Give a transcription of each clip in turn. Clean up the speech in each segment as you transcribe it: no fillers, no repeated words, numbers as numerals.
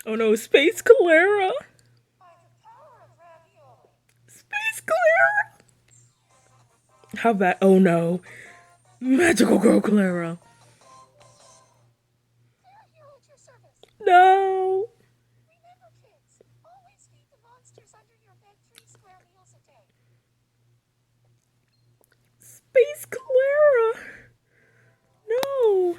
Oh no, Space Clara! Space Clara! How bad? Oh no. Magical Girl Clara. No! Space Clara! No!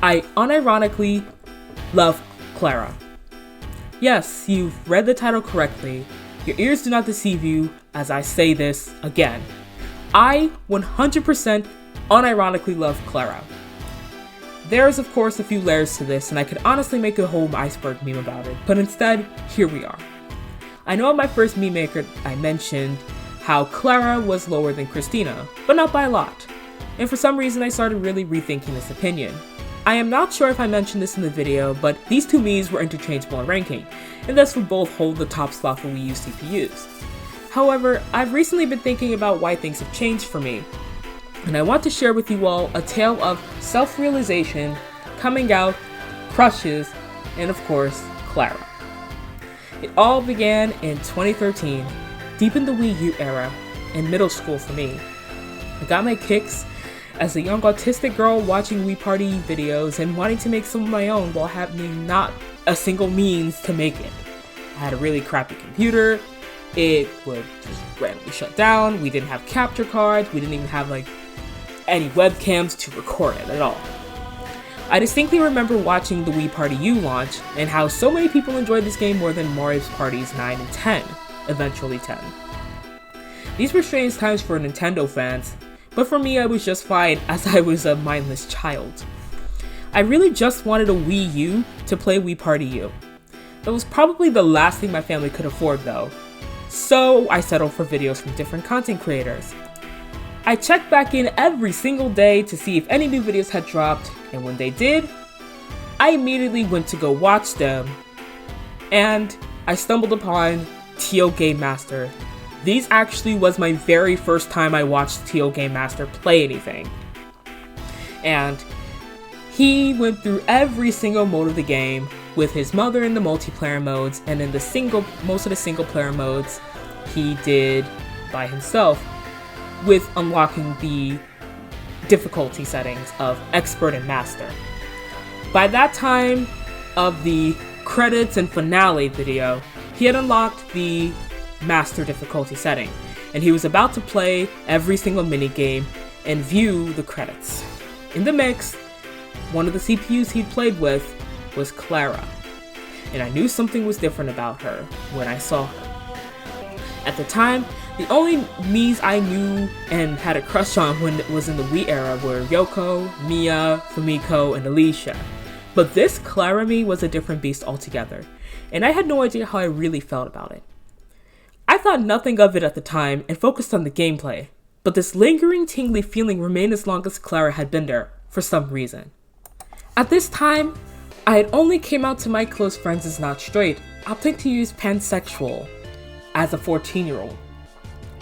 I unironically love Clara. Yes, you've read the title correctly. Your ears do not deceive you as I say this again. I 100% unironically love Clara. There is of course a few layers to this, and I could honestly make a whole iceberg meme about it, but instead, here we are. I know in my first meme maker I mentioned how Clara was lower than Christina, but not by a lot. And for some reason I started really rethinking this opinion. I am not sure if I mentioned this in the video, but these two me's were interchangeable in ranking, and thus would both hold the top spot for Wii U CPUs. However, I've recently been thinking about why things have changed for me, and I want to share with you all a tale of self-realization, coming out, crushes, and of course, Clara. It all began in 2013, deep in the Wii U era, in middle school for me. I got my kicks as a young autistic girl watching Wii Party videos and wanting to make some of my own while having not a single means to make it. I had a really crappy computer, it would just randomly shut down, we didn't have capture cards, we didn't even have any webcams to record it at all. I distinctly remember watching the Wii Party U launch and how so many people enjoyed this game more than Mario's Parties 9 and 10, eventually 10. These were strange times for Nintendo fans, but for me I was just fine as I was a mindless child. I really just wanted a Wii U to play Wii Party U. That was probably the last thing my family could afford though, so I settled for videos from different content creators. I checked back in every single day to see if any new videos had dropped, and when they did, I immediately went to go watch them, and I stumbled upon Tio Game Master. These actually was my very first time I watched Tio Game Master play anything. And he went through every single mode of the game with his mother in the multiplayer modes, and in most of the single player modes he did by himself with unlocking the difficulty settings of Expert and Master. By that time of the credits and finale video, he had unlocked the Master difficulty setting, and he was about to play every single minigame and view the credits. In the mix, one of the CPUs he'd played with was Clara, and I knew something was different about her when I saw her. At the time, the only Miis I knew and had a crush on when it was in the Wii era were Yoko, Mia, Fumiko, and Alicia. But this Clara Mii was a different beast altogether, and I had no idea how I really felt about it. I thought nothing of it at the time and focused on the gameplay, but this lingering tingly feeling remained as long as Clara had been there, for some reason. At this time, I had only came out to my close friends as not straight, opting to use pansexual as a 14-year-old.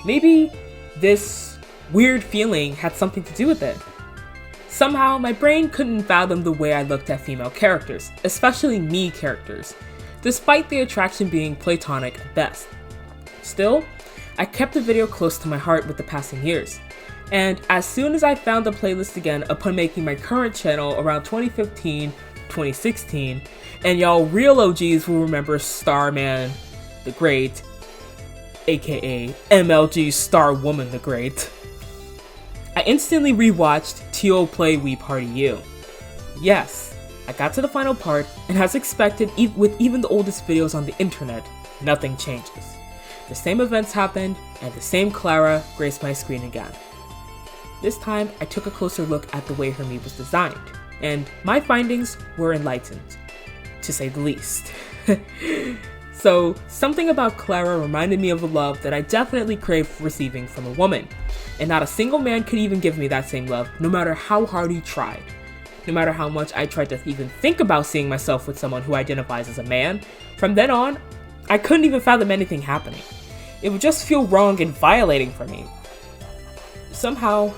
Maybe this weird feeling had something to do with it. Somehow, my brain couldn't fathom the way I looked at female characters, especially me characters, despite the attraction being platonic at best. Still, I kept the video close to my heart with the passing years, and as soon as I found the playlist again upon making my current channel around 2015, 2016, and y'all real OGs will remember Starman the Great, aka MLG Star Woman the Great, I instantly rewatched Tio play Wii Party U. Yes, I got to the final part, and as expected with even the oldest videos on the internet, nothing changes. The same events happened, and the same Clara graced my screen again. This time, I took a closer look at the way her Mii was designed, and my findings were enlightened. To to say the least. So, something about Clara reminded me of a love that I definitely craved receiving from a woman. And not a single man could even give me that same love, no matter how hard he tried. No matter how much I tried to even think about seeing myself with someone who identifies as a man, from then on, I couldn't even fathom anything happening. It would just feel wrong and violating for me. Somehow,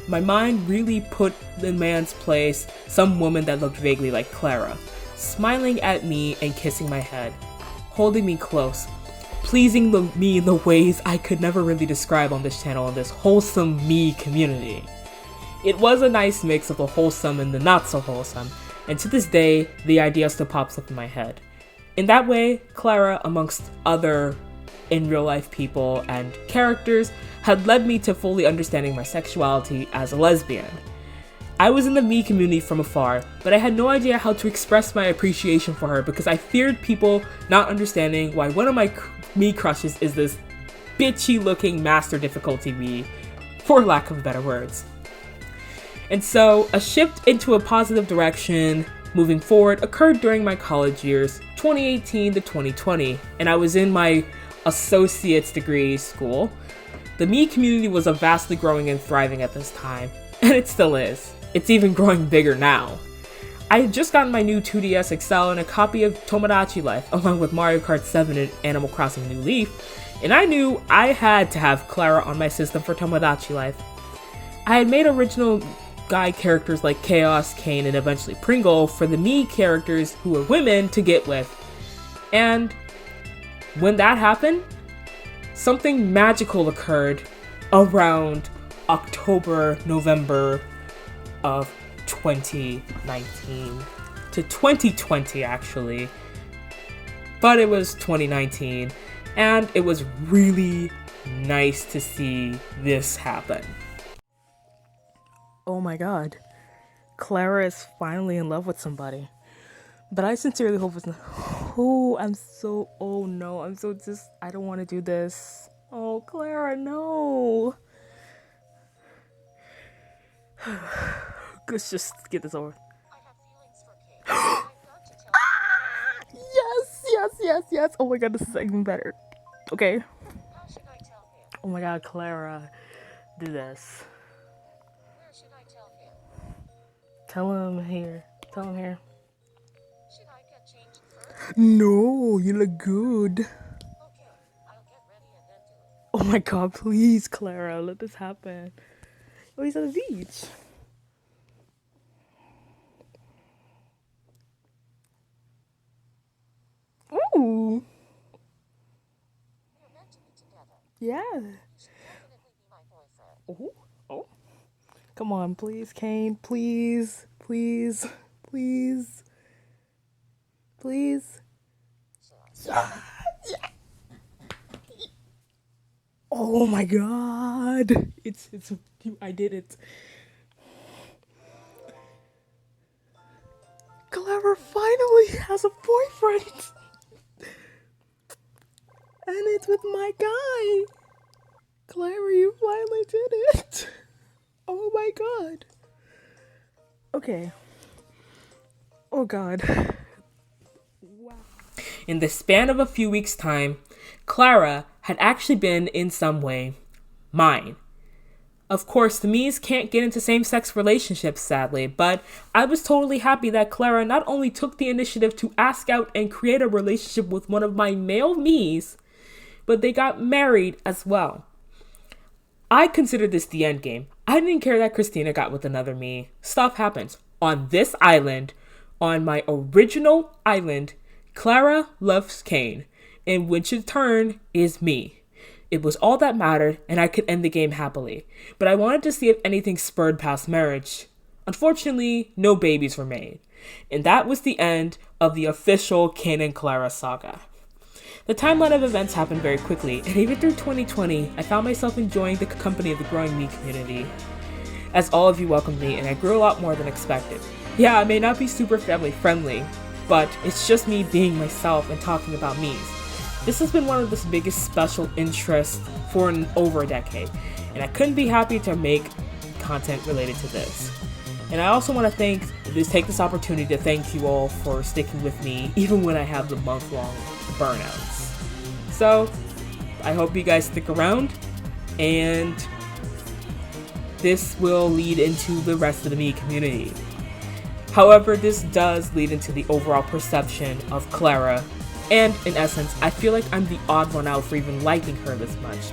my mind really put in man's place some woman that looked vaguely like Clara, smiling at me and kissing my head, holding me close, pleasing me in the ways I could never really describe on this channel in this wholesome me community. It was a nice mix of the wholesome and the not so wholesome, and to this day, the idea still pops up in my head. In that way, Clara, amongst other in real life people and characters, had led me to fully understanding my sexuality as a lesbian. I was in the me community from afar, but I had no idea how to express my appreciation for her because I feared people not understanding why one of my me crushes is this bitchy looking master difficulty me, for lack of better words. And so, a shift into a positive direction moving forward occurred during my college years, 2018 to 2020, and I was in my associate's degree school. The me community was vastly growing and thriving at this time, and it still is. It's even growing bigger now. I had just gotten my new 2DS XL and a copy of Tomodachi Life, along with Mario Kart 7 and Animal Crossing New Leaf, and I knew I had to have Clara on my system for Tomodachi Life. I had made original guy characters like Chaos, Kane, and eventually Pringle for the me characters who were women to get with. And when that happened, something magical occurred around October, November of 2019 to 2020 actually, but it was 2019, and it was really nice to see this happen. Oh my god, Clara is finally in love with somebody, but I sincerely hope it's not. I don't want to do this. Oh, Clara, no. Let's just get this over. Yes. Oh my god, this is even better. Okay. Oh my god, Clara, do this. Where should I tell him? Tell him here. Should I get changed first? No, you look good. Okay, I'll get ready and then do it. Oh my god, please, Clara, let this happen. Oh, he's at the beach. Ooh. We're meant to be together. Yeah. You should definitely be my boyfriend. Oh. Come on, please, Kane. Please. Yeah. Oh my god. It's I did it. Clara finally has a boyfriend. And it's with my guy. Clara, you finally did it. Oh my god. Okay. Oh god. Wow. In the span of a few weeks' time, Clara had actually been, in some way, mine. Of course, the me's can't get into same-sex relationships, sadly, but I was totally happy that Clara not only took the initiative to ask out and create a relationship with one of my male me's, but they got married as well. I considered this the end game. I didn't care that Christina got with another me. Stuff happens. On this island, on my original island, Clara loves Kane, and which in turn is me. It was all that mattered, and I could end the game happily. But I wanted to see if anything spurred past marriage. Unfortunately, no babies were made. And that was the end of the official Kane and Clara saga. The timeline of events happened very quickly, and even through 2020, I found myself enjoying the company of the growing me community, as all of you welcomed me, and I grew a lot more than expected. Yeah, I may not be super family friendly, but it's just me being myself and talking about me's. This has been one of the biggest special interests for over a decade, and I couldn't be happy to make content related to this. And I also want to take this opportunity to thank you all for sticking with me, even when I have the month-long burnouts. So, I hope you guys stick around, and this will lead into the rest of the Mii community. However, this does lead into the overall perception of Clara, and in essence, I feel like I'm the odd one out for even liking her this much.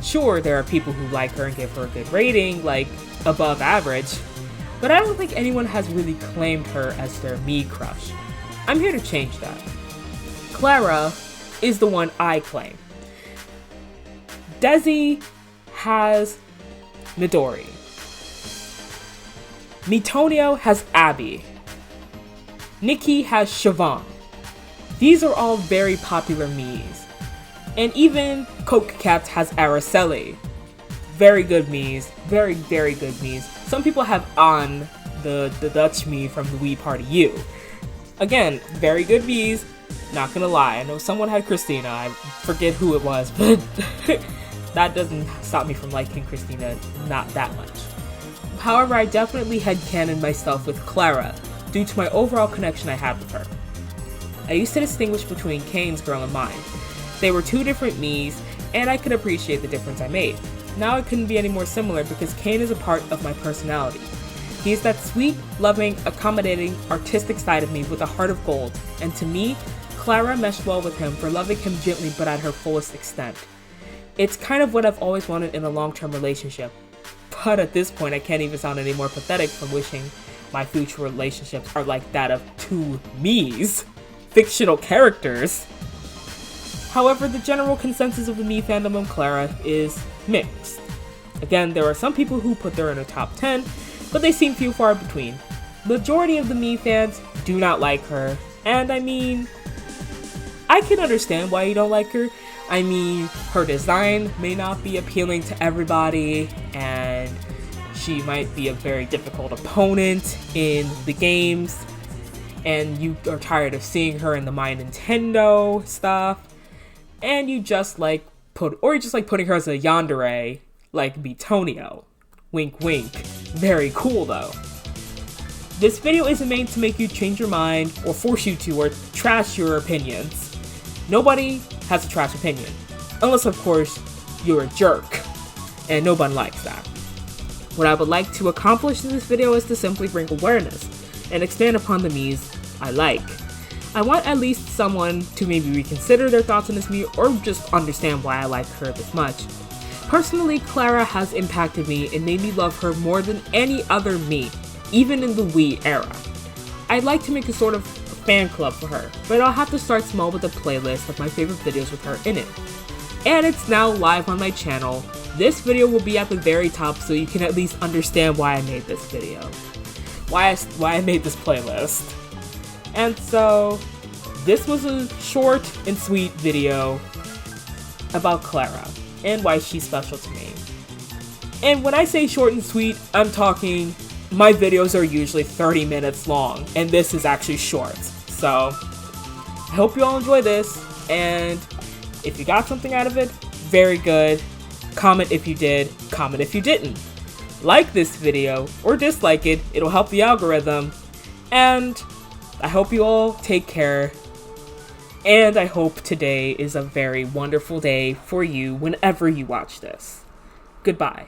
Sure, there are people who like her and give her a good rating, like above average, but I don't think anyone has really claimed her as their Mii crush. I'm here to change that. Clara is the one I claim. Desi has Midori. Mitonio has Abby. Nikki has Siobhan. These are all very popular Miis. And even Coke Cats has Araceli. Very good Miis. Very, very good Miis. Some people have An, the Dutch Mii from the Wii Party U. Again, very good Miis. Not gonna lie, I know someone had Christina. I forget who it was, but that doesn't stop me from liking Christina not that much. However, I definitely headcanon myself with Clara due to my overall connection I had with her. I used to distinguish between Kane's girl and mine. They were two different Miis, and I could appreciate the difference I made. Now it couldn't be any more similar because Kane is a part of my personality. He is that sweet, loving, accommodating, artistic side of me with a heart of gold, and to me, Clara meshed well with him for loving him gently but at her fullest extent. It's kind of what I've always wanted in a long-term relationship. But at this point, I can't even sound any more pathetic from wishing my future relationships are like that of two Miis, fictional characters. However, the general consensus of the Mii fandom of Clara is mixed. Again, there are some people who put her in a top 10, but they seem few far between. Majority of the Mii fans do not like her, and I mean, I can understand why you don't like her. I mean, her design may not be appealing to everybody, and she might be a very difficult opponent in the games, and you are tired of seeing her in the My Nintendo stuff, and you just like putting her as a yandere, like Mitonio. Wink wink. Very cool though. This video isn't made to make you change your mind, or force you to, or trash your opinions. Nobody has a trash opinion. Unless, of course, you're a jerk. And no one likes that. What I would like to accomplish in this video is to simply bring awareness and expand upon the Miis I like. I want at least someone to maybe reconsider their thoughts on this Mii or just understand why I like her this much. Personally, Clara has impacted me and made me love her more than any other Mii, even in the Wii era. I'd like to make a sort of fan club for her, but I'll have to start small with a playlist of my favorite videos with her in it. And it's now live on my channel. This video will be at the very top so you can at least understand why I made this video. Why I made this playlist. And so, this was a short and sweet video about Clara and why she's special to me. And when I say short and sweet, I'm talking my videos are usually 30 minutes long, and this is actually short. So, I hope you all enjoy this, and if you got something out of it, very good. Comment if you did, comment if you didn't. Like this video, or dislike it, it'll help the algorithm, and I hope you all take care, and I hope today is a very wonderful day for you whenever you watch this. Goodbye.